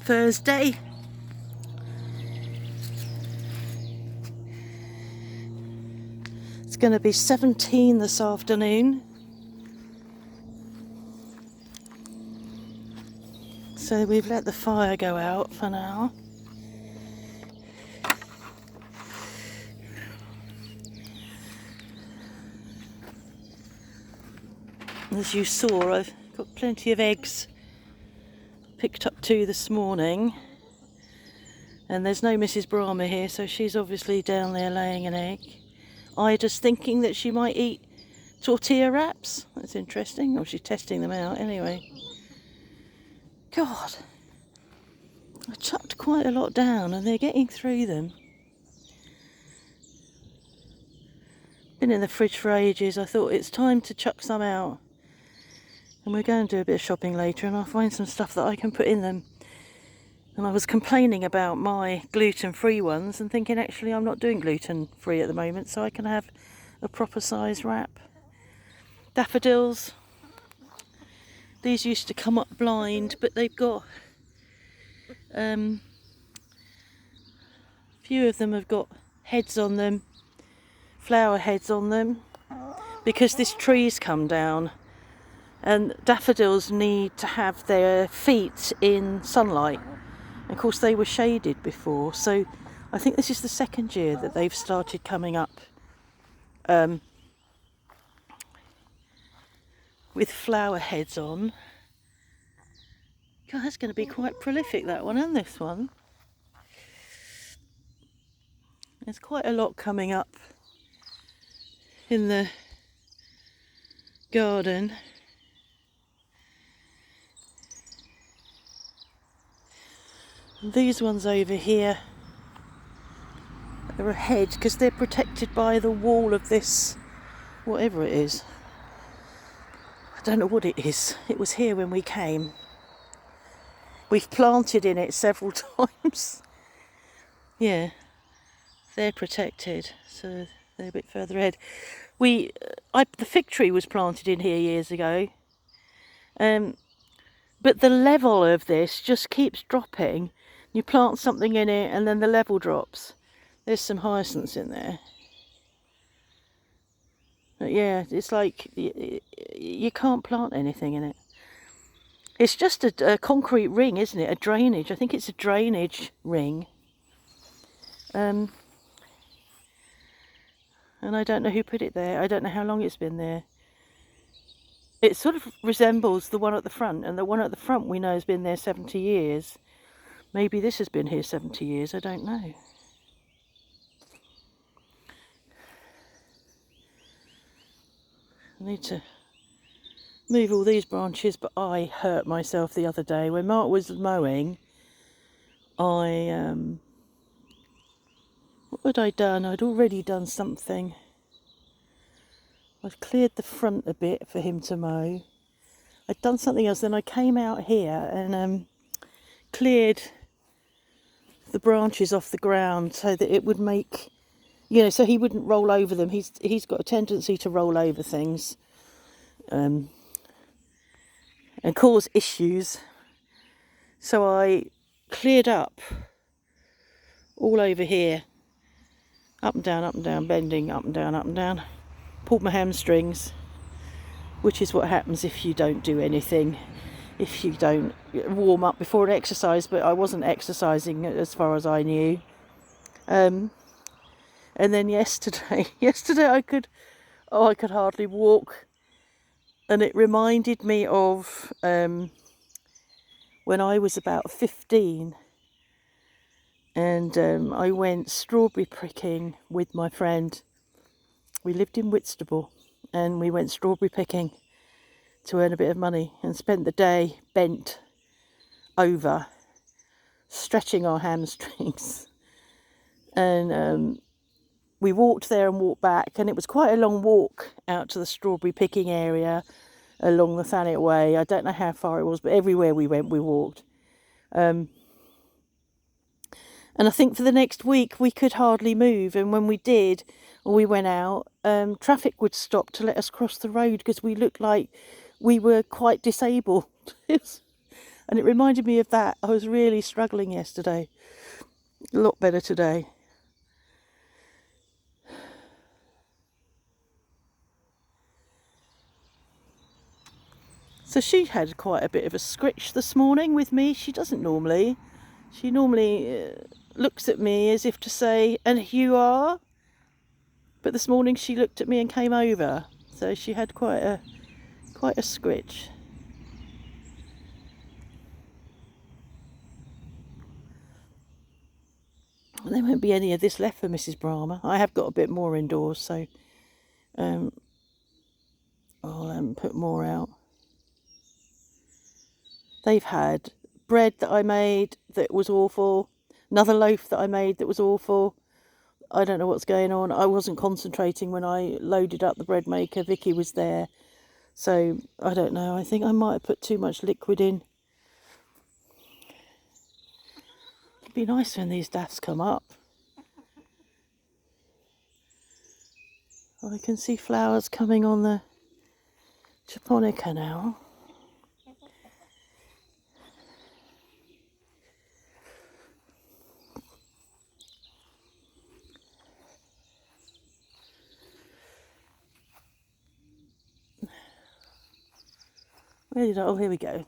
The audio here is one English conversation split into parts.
Thursday. It's going to be 17 this afternoon. So we've let the fire go out for now. As you saw, I've got plenty of eggs. Picked up 2 this morning. And there's no Mrs. Brahma here, so she's obviously down there laying an egg. Ida's thinking that she might eat tortilla wraps. That's interesting. Or she's testing them out anyway. God. I chucked quite a lot down and they're getting through them. Been in the fridge for ages. I thought it's time to chuck some out. And we're going to do a bit of shopping later and I'll find some stuff that I can put in them. And I was complaining about my gluten-free ones and thinking actually I'm not doing gluten-free at the moment, so I can have a proper size wrap. Daffodils. These used to come up blind, but they've got few of them have got heads on them, flower heads on them, because this tree's come down and daffodils need to have their feet in sunlight. Of course they were shaded before, so I think this is the second year that they've started coming up with flower heads on. God, that's going to be quite prolific, that one, and this one. There's quite a lot coming up in the garden. And these ones over here are ahead because they're protected by the wall of this, whatever it is. I don't know what it is. It was here when we came. We've planted in it several times. Yeah, they're protected, so they're a bit further ahead. The fig tree was planted in here years ago, but the level of this just keeps dropping. You plant something in it and then the level drops. There's some hyacinths in there. But yeah, it's like you can't plant anything in it. It's just a concrete ring, isn't it? A drainage. I think it's a drainage ring. And I don't know who put it there. I don't know how long it's been there. It sort of resembles the one at the front, and the one at the front we know has been there 70 years. Maybe this has been here 70 years, I don't know. I need to move all these branches, but I hurt myself the other day. When Mark was mowing, what had I done? I'd already done something. I've cleared the front a bit for him to mow. I'd done something else, then I came out here and cleared the branches off the ground so that it would make, so he wouldn't roll over them. He's got a tendency to roll over things and cause issues. So I cleared up all over here, up and down, bending, up and down. Pulled my hamstrings, which is what happens if you don't do anything, if you don't warm up before an exercise. But I wasn't exercising as far as I knew. And then yesterday I could hardly walk, and it reminded me of when I was about 15, and I went strawberry picking with my friend. We lived in Whitstable, and we went strawberry picking to earn a bit of money, and spent the day bent over, stretching our hamstrings. And we walked there and walked back, and it was quite a long walk out to the strawberry picking area along the Thanet Way. I don't know how far it was, but everywhere we went, we walked. And And I think for the next week we could hardly move, and when we did, or we went out, traffic would stop to let us cross the road because we looked like we were quite disabled. And it reminded me of that. I was really struggling yesterday. A lot better today. So she had quite a bit of a scritch this morning with me. She doesn't normally. She normally looks at me as if to say, "And you are?" But this morning she looked at me and came over. So she had quite a scritch. There won't be any of this left for Mrs. Brahma. I have got a bit more indoors, so I'll put more out. They've had bread that I made that was awful, another loaf that I made that was awful. I don't know what's going on. I wasn't concentrating when I loaded up the bread maker. Vicky was there. So, I don't know. I think I might have put too much liquid in. It'd be nice when these daffs come up. I can see flowers coming on the japonica now. Where did I? Oh, here we go.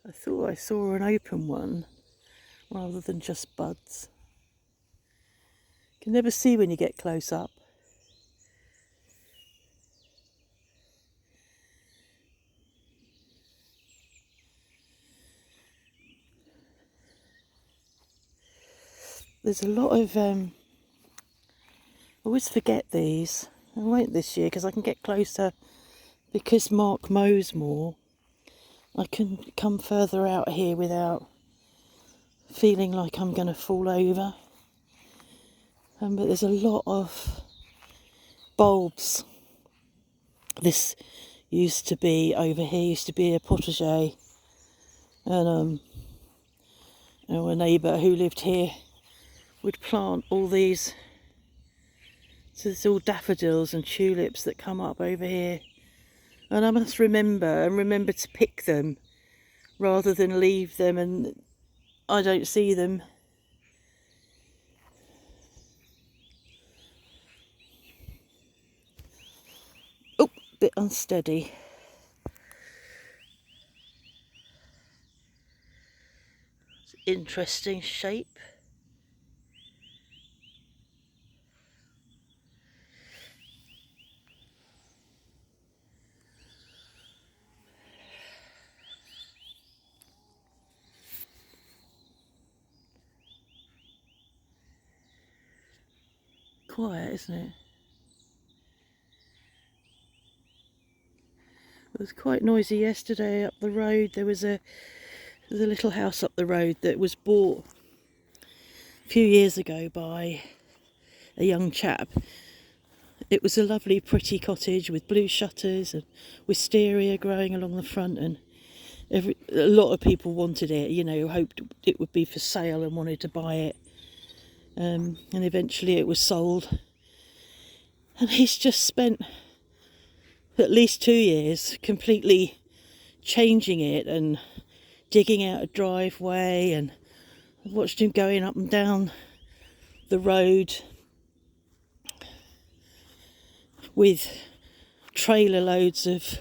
I thought I saw an open one rather than just buds. You can never see when you get close up. There's a lot of I always forget these. I won't this year because I can get closer. Because Mark mows more, I can come further out here without feeling like I'm going to fall over. But there's a lot of bulbs. This used to be, over here used to be a potager, and our neighbour who lived here would plant all these. So it's all daffodils and tulips that come up over here. And I must remember to pick them rather than leave them and I don't see them. Oh, bit unsteady. It's an interesting shape. Quiet, isn't it? It was quite noisy yesterday up the road. There was a little house up the road that was bought a few years ago by a young chap. It was a lovely pretty cottage with blue shutters and wisteria growing along the front, and a lot of people wanted it, you know, hoped it would be for sale and wanted to buy it. And eventually it was sold. And he's just spent at least 2 years completely changing it and digging out a driveway, and I've watched him going up and down the road with trailer loads of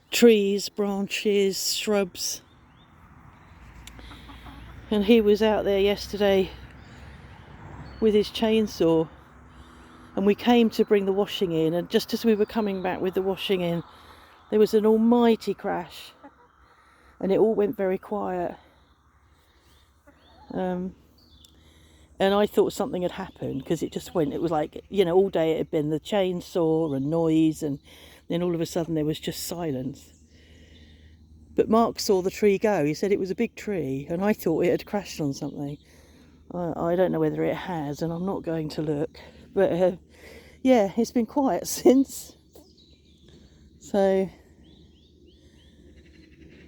trees, branches, shrubs. And he was out there yesterday with his chainsaw, and we came to bring the washing in, and just as we were coming back with the washing in, there was an almighty crash and it all went very quiet. And I thought something had happened because it just went, it was like, you know, all day it had been the chainsaw and noise, and then all of a sudden there was just silence. But Mark saw the tree go. He said it was a big tree, and I thought it had crashed on something. I don't know whether it has, and I'm not going to look. But yeah, it's been quiet since. So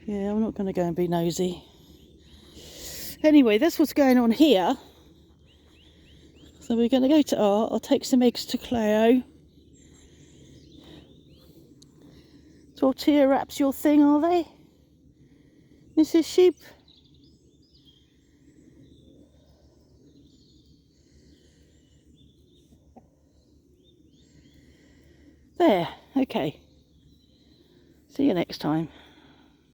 Yeah, I'm not going to go and be nosy. Anyway, that's what's going on here. So we're going to go to Art. I'll take some eggs to Cleo. Tortilla wraps your thing, are they, Mrs. Sheep? There, okay. See you next time.